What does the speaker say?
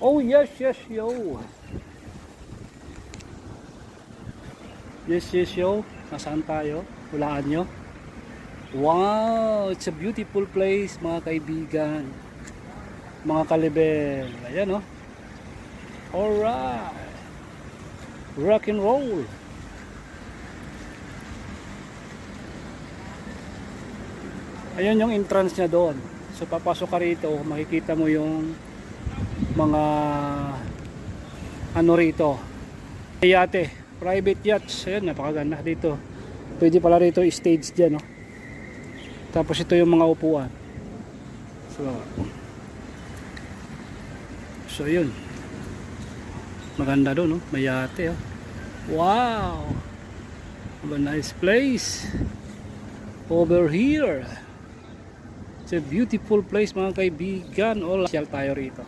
Oh yes, yes, yo. Yes, yes, yo. Nasaan tayo? Hulaan nyo. Wow, it's a beautiful place mga kaibigan, mga kalibel. Ayan, oh. Alright, rock and roll. Ayan yung entrance nya doon. So papasok ka rito, makikita mo yung mga ano rito, yate, private yachts. Ayan, napakaganda dito. Pwede pala rito stage dyan, no? Tapos ito yung mga upuan. So yun, maganda doon, no? May yate, oh. Wow, what a nice place over here. It's a beautiful place mga kaibigan. All tayo rito.